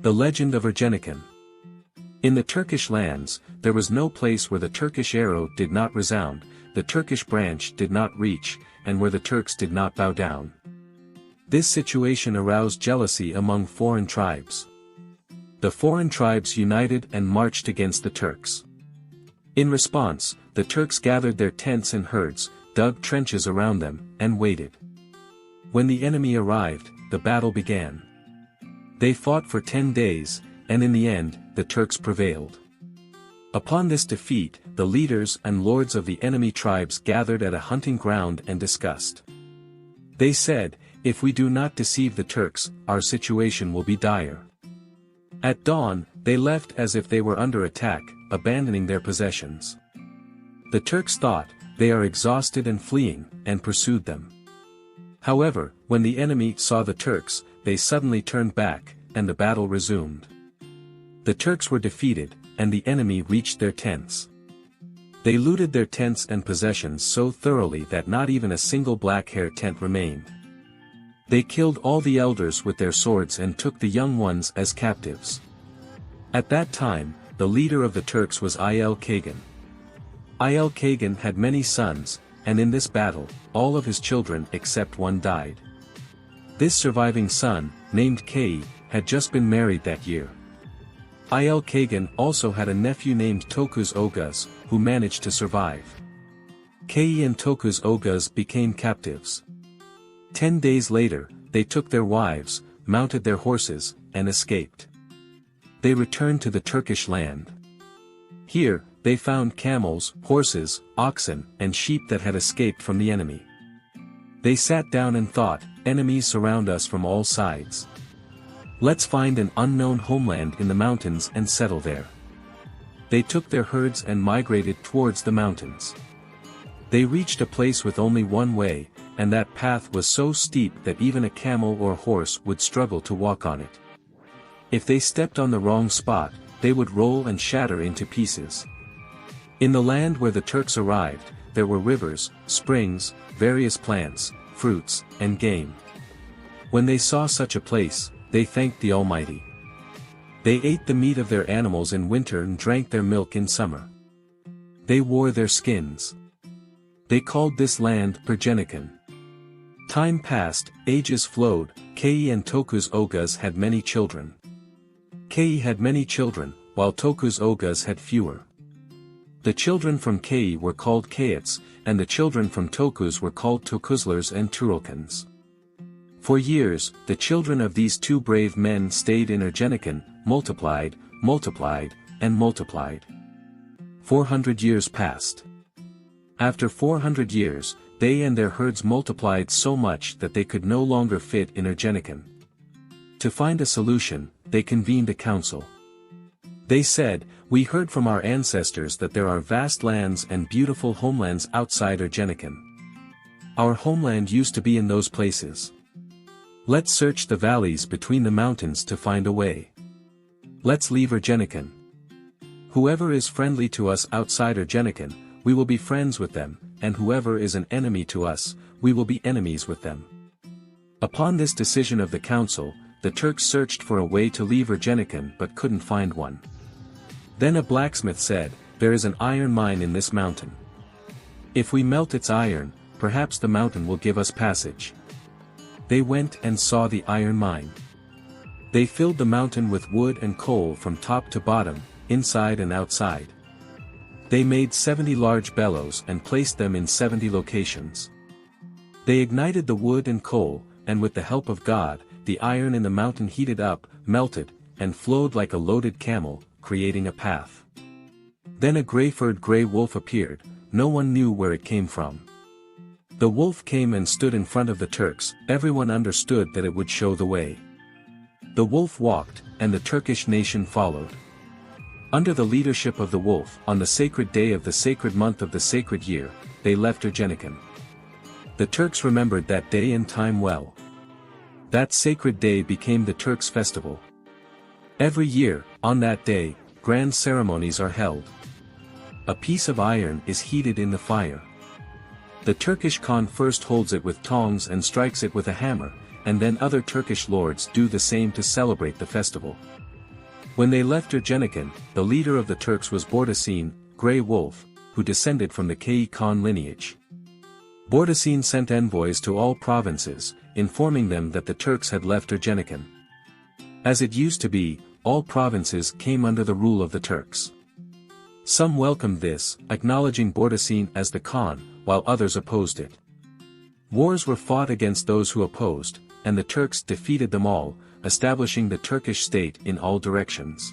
The Legend of Ergenekon. In the Turkish lands, there was no place where the Turkish arrow did not resound, the Turkish branch did not reach, and where the Turks did not bow down. This situation aroused jealousy among foreign tribes. The foreign tribes united and marched against the Turks. In response, the Turks gathered their tents and herds, dug trenches around them, and waited. When the enemy arrived, the battle began. They fought for 10 days, and in the end, the Turks prevailed. Upon this defeat, the leaders and lords of the enemy tribes gathered at a hunting ground and discussed. They said, "If we do not deceive the Turks, our situation will be dire." At dawn, they left as if they were under attack, abandoning their possessions. The Turks thought, "They are exhausted and fleeing," and pursued them. However, when the enemy saw the Turks, they suddenly turned back, and the battle resumed. The Turks were defeated, and the enemy reached their tents. They looted their tents and possessions so thoroughly that not even a single black hair tent remained. They killed all the elders with their swords and took the young ones as captives. At that time, the leader of the Turks was Il-Kagan. Il-Kagan had many sons, and in this battle, all of his children except one died. This surviving son, named Kei, had just been married that year. Il-Kagan also had a nephew named Tokus Oguz, who managed to survive. Kei and Tokus Oguz became captives. 10 days later, they took their wives, mounted their horses, and escaped. They returned to the Turkish land. Here, they found camels, horses, oxen, and sheep that had escaped from the enemy. They sat down and thought, "Enemies surround us from all sides. Let's find an unknown homeland in the mountains and settle there." They took their herds and migrated towards the mountains. They reached a place with only one way, and that path was so steep that even a camel or horse would struggle to walk on it. If they stepped on the wrong spot, they would roll and shatter into pieces. In the land where the Turks arrived, there were rivers, springs, various plants, fruits, and game. When they saw such a place, they thanked the Almighty. They ate the meat of their animals in winter and drank their milk in summer. They wore their skins. They called this land Ergenekon. Time passed, ages flowed, Kei and Tokus Oguz had many children. Kei had many children, while Tokus Oguz had fewer. The children from Kei were called Kaits, and the children from Tokus were called Tokuzlers and Turokans. For years, the children of these two brave men stayed in Ergenekon, multiplied, multiplied, and multiplied. 400 years passed. After 400 years, they and their herds multiplied so much that they could no longer fit in Ergenekon. To find a solution, they convened a council. They said, "We heard from our ancestors that there are vast lands and beautiful homelands outside Ergenekon. Our homeland used to be in those places. Let's search the valleys between the mountains to find a way. Let's leave Ergenekon. Whoever is friendly to us outside Ergenekon, we will be friends with them, and whoever is an enemy to us, we will be enemies with them." Upon this decision of the council, the Turks searched for a way to leave Ergenekon but couldn't find one. Then a blacksmith said, "There is an iron mine in this mountain. If we melt its iron, perhaps the mountain will give us passage." They went and saw the iron mine. They filled the mountain with wood and coal from top to bottom, inside and outside. They made 70 large bellows and placed them in 70 locations. They ignited the wood and coal, and with the help of God, the iron in the mountain heated up, melted, and flowed like a loaded camel, creating a path. Then a gray-furred gray wolf appeared, no one knew where it came from. The wolf came and stood in front of the Turks, everyone understood that it would show the way. The wolf walked, and the Turkish nation followed. Under the leadership of the wolf, on the sacred day of the sacred month of the sacred year, they left Ergenekon. The Turks remembered that day and time well. That sacred day became the Turks' festival. Every year, on that day, grand ceremonies are held. A piece of iron is heated in the fire. The Turkish Khan first holds it with tongs and strikes it with a hammer, and then other Turkish lords do the same to celebrate the festival. When they left Ergenekon, the leader of the Turks was Bordesin, Grey Wolf, who descended from the Kei Khan lineage. Bordesin sent envoys to all provinces, informing them that the Turks had left Ergenekon. As it used to be, all provinces came under the rule of the Turks. Some welcomed this, acknowledging Bordesin as the Khan, while others opposed it. Wars were fought against those who opposed, and the Turks defeated them all, establishing the Turkish state in all directions.